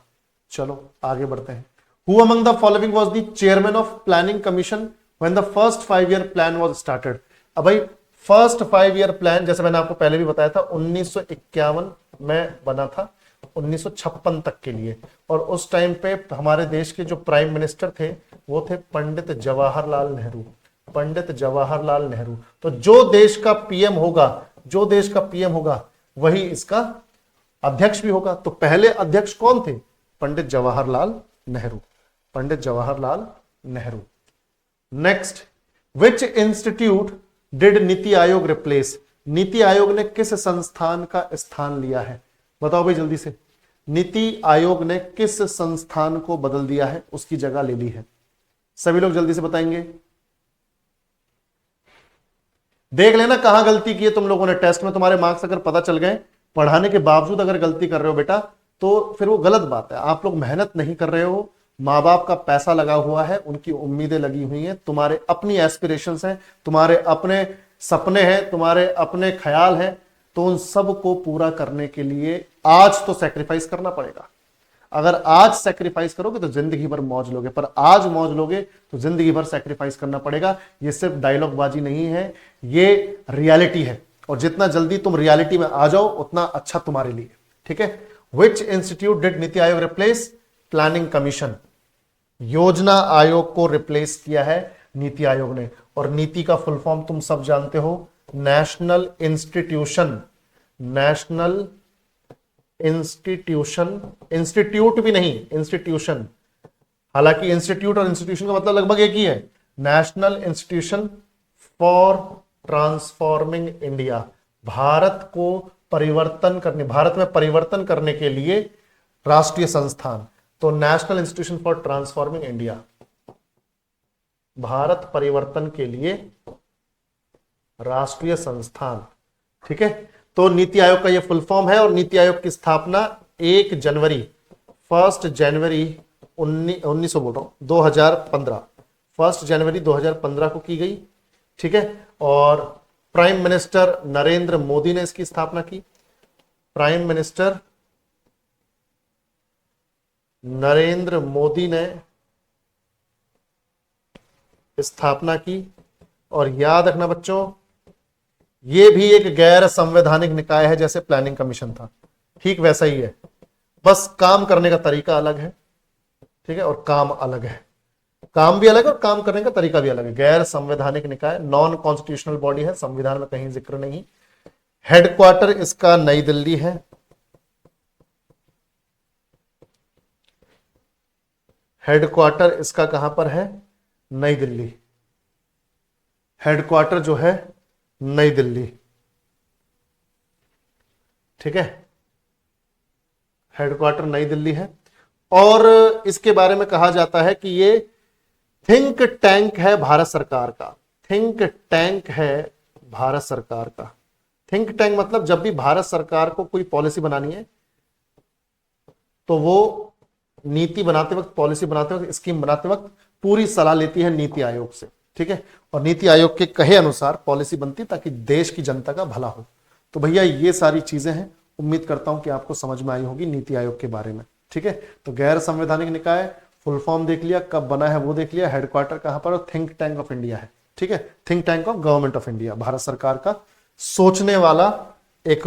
चलो आगे बढ़ते हैं। Who among the following was the chairman of planning commission when the first 5-year plan was started? अब भाई फर्स्ट 5-year प्लान जैसे मैंने आपको पहले भी बताया था 1951 में बना था 1956 तक के लिए। और उस टाइम पे हमारे देश के जो प्राइम मिनिस्टर थे वो थे पंडित जवाहरलाल नेहरू। पंडित जवाहरलाल नेहरू। तो जो देश का पीएम होगा वही इसका अध्यक्ष भी होगा। तो पहले अध्यक्ष कौन थे? Pandit Jawaharlal Nehru. Pandit Jawaharlal Nehru. Next, which institute did NITI Aayog replace? NITI Aayog ने किस संस्थान का स्थान लिया है? बताओ भाई जल्दी से। नीति आयोग ने किस संस्थान को बदल दिया है, उसकी जगह ले ली है? सभी लोग जल्दी से बताएंगे। देख लेना कहां गलती की है तुम लोगों ने। टेस्ट में तुम्हारे मार्क्स अगर पता चल गए, पढ़ाने के बावजूद अगर गलती कर रहे हो बेटा, तो फिर वो गलत बात है। आप लोग मेहनत नहीं कर रहे हो, माँ बाप का पैसा लगा हुआ है, उनकी उम्मीदें लगी हुई हैं, तुम्हारे अपनी एस्पिरेशंस हैं, तुम्हारे अपने सपने हैं, तुम्हारे अपने ख्याल हैं, तो उन सब को पूरा करने के लिए आज तो सैक्रिफाइस करना पड़ेगा। अगर आज सैक्रिफाइस करोगे तो जिंदगी भर मौज लोगे, पर आज मौज लोगे तो जिंदगी भर सैक्रिफाइस करना पड़ेगा। ये सिर्फ डायलॉग बाजी नहीं है, ये रियलिटी है। और जितना जल्दी तुम रियलिटी में आ जाओ उतना अच्छा तुम्हारे लिए। ठीक है, विच institute did NITI Aayog replace? Planning commission. योजना आयोग को रिप्लेस किया है नीति आयोग ने। और नीति का फुल फॉर्म तुम सब जानते हो, national institution. National institution, institute भी नहीं, इंस्टीट्यूशन। हालांकि इंस्टीट्यूट और इंस्टीट्यूशन का मतलब लगभग एक ही है। National institution for transforming India. Bharat में परिवर्तन करने के लिए राष्ट्रीय संस्थान। तो national institution for transforming India, Bharat परिवर्तन के लिए राष्ट्रीय संस्थान। ठीक है, तो नीति आयोग का यह फुल फॉर्म है। और नीति आयोग की स्थापना 1 जनवरी 2015 को की गई। ठीक है, और प्राइम मिनिस्टर नरेंद्र मोदी ने इसकी स्थापना की। प्राइम मिनिस्टर नरेंद्र मोदी ने स्थापना की। और याद रखना बच्चों, यह भी एक गैर संवैधानिक निकाय है, जैसे प्लानिंग कमीशन था, ठीक वैसा ही है, बस काम करने का तरीका अलग है। ठीक है, और काम अलग है, काम भी अलग है और काम करने का तरीका भी अलग है। गैर संवैधानिक निकाय, नॉन कॉन्स्टिट्यूशनल बॉडी है, संविधान में कहीं जिक्र नहीं। हेडक्वार्टर इसका नई दिल्ली है। हेडक्वार्टर इसका कहां पर है? नई दिल्ली। हेडक्वार्टर जो है नई दिल्ली। ठीक है, हेडक्वार्टर नई दिल्ली है। और इसके बारे में कहा जाता है कि ये थिंक टैंक है भारत सरकार का। थिंक टैंक है भारत सरकार का। थिंक टैंक मतलब जब भी भारत सरकार को कोई पॉलिसी बनानी है तो वो नीति बनाते वक्त, पॉलिसी बनाते वक्त, स्कीम बनाते वक्त पूरी सलाह लेती है नीति आयोग से, ठीक है। और नीति आयोग के कहे अनुसार पॉलिसी बनती ताकि देश की जनता का भला हो। तो भैया ये सारी चीजें हैं, उम्मीद करता हूं कि आपको समझ में आई होगी नीति आयोग के बारे में, ठीक है। तो गैर संवैधानिक निकाय फुल फॉर्म देख लिया, कब बना है वो देख लिया, हेडक्वार्टर कहां पर, थिंक टैंक ऑफ इंडिया है, ठीक है। Think tank of government of India, Bharat सरकार का सोचने वाला एक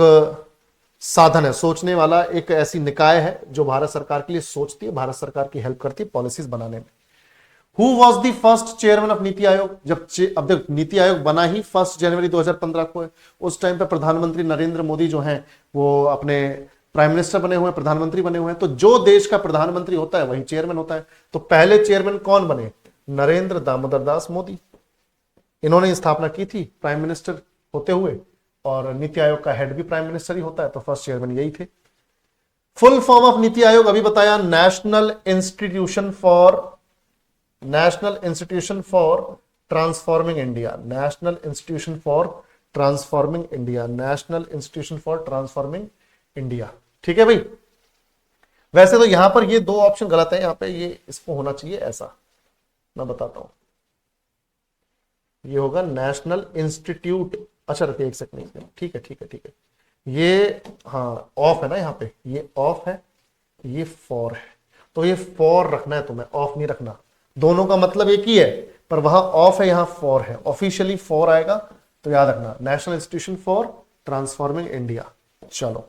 साधन है, सोचने वाला एक ऐसी निकाय है जो भारत सरकार के लिए सोचती है, भारत सरकार की हेल्प करती है पॉलिसीज बनाने में। Who was the first chairman of NITI Aayog? अब देख नीति आयोग बना ही 1 जनवरी 2015 को है। उस टाइम पे प्रधानमंत्री नरेंद्र मोदी जो हैं वो अपने प्राइम मिनिस्टर बने हुए हैं, प्रधानमंत्री बने हुए हैं। तो जो देश का प्रधानमंत्री होता है वही चेयरमैन होता है। तो पहले चेयरमैन कौन बने? नरेंद्र दामोदर दास मोदी। इन्होंने स्थापना की थी प्राइम मिनिस्टर होते हुए, और नीति आयोग का हेड भी प्राइम मिनिस्टर ही होता है, तो फर्स्ट चेयरमैन यही थे। Full form of NITI Aayog अभी बताया, national institution for transforming India, national institution for transforming India, national institution for transforming India, ठीक है भाई। वैसे तो यहां पर ये 2 ऑप्शन गलत है, यहां पे ये इसको होना चाहिए ऐसा, मैं बताता हूं, ये होगा नेशनल इंस्टीट्यूट। अच्छा रखिए एक सेकंड, ठीक है, ये हाँ ऑफ है ना, यहाँ पे ये ऑफ है, ये फॉर है, तो ये फॉर रखना है तुम्हें, ऑफ नहीं रखना। दोनों का मतलब एक ही है, पर वहां ऑफ है, यहां फॉर है। ऑफिशियली फॉर आएगा तो याद रखना, national institution for transforming India. चलो,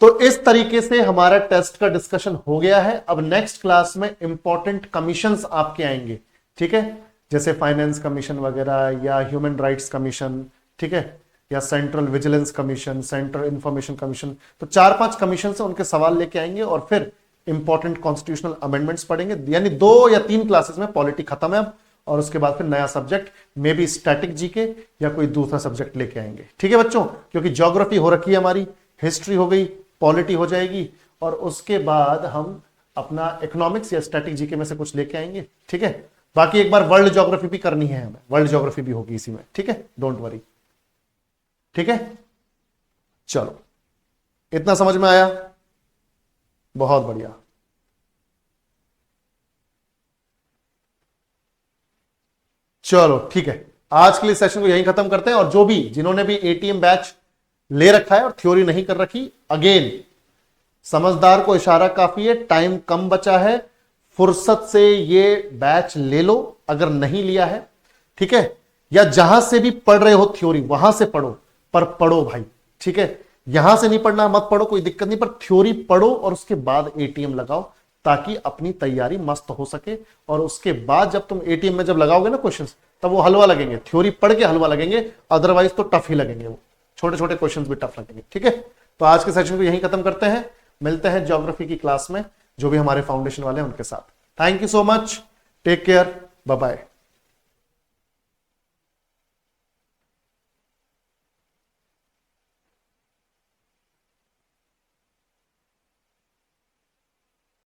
तो इस तरीके से हमारा टेस्ट का डिस्कशन हो गया है। अब नेक्स्ट क्लास में इंपॉर्टेंट कमीशंस आपके आएंगे, ठीक है, जैसे फाइनेंस कमीशन वगैरह, या ह्यूमन राइट्स कमीशन, ठीक है, या central vigilance commission, central information commission. तो 4-5 कमीशन से उनके सवाल लेके आएंगे, और फिर इंपॉर्टेंट कॉन्स्टिट्यूशनल अमेंडमेंट्स पढ़ेंगे। यानी 2 या 3 क्लासेस में पॉलिटी खत्म है अब, और उसके बाद फिर नया subject, may be static GK या कोई दूसरा सब्जेक्ट लेके आएंगे, ठीक है बच्चों। क्योंकि ज्योग्राफी हो रखी है हमारी, हिस्ट्री हो गई, पॉलिटी हो जाएगी, और उसके बाद हम अपना इकोनॉमिक्स या स्टैटिक जीके में से कुछ लेके आएंगे, ठीक है। बाकी एक बार वर्ल्ड ज्योग्राफी भी करनी है हमें, वर्ल्ड ज्योग्राफी भी होगी इसी में, ठीक है, डोंट वरी, ठीक है। चलो, इतना समझ में आया? बहुत बढ़िया। चलो ठीक है, आज के लिए सेशन को यहीं खत्म करते हैं। और जो भी जिन्होंने भी एटीएम बैच ले रखा है और थ्योरी नहीं कर रखी, अगेन समझदार को इशारा काफी है, टाइम कम बचा है, फुर्सत से ये बैच ले लो अगर नहीं लिया है, ठीक है। या जहां से भी पढ़ रहे हो थ्योरी वहां से पढ़ो, पर पढ़ो भाई, ठीक है। यहां से नहीं पढ़ना मत पढ़ो, कोई दिक्कत नहीं, पर थ्योरी पढ़ो और उसके बाद एटीएम लगाओ, ताकि अपनी तैयारी मस्त हो सके। और उसके बाद जब तुम एटीएम में जब लगाओगे ना क्वेश्चंस, तब वो हलवा लगेंगे, थ्योरी पढ़ के हलवा लगेंगे, अदरवाइज तो टफ ही लगेंगे, वो छोटे छोटे क्वेश्चंस भी टफ लगेंगे, ठीक है। तो आज के सेशन को यहीं खत्म करते हैं, मिलते हैं ज्योग्राफी की क्लास में जो भी हमारे फाउंडेशन वाले हैं उनके साथ। Thank you so much, take care, bye bye.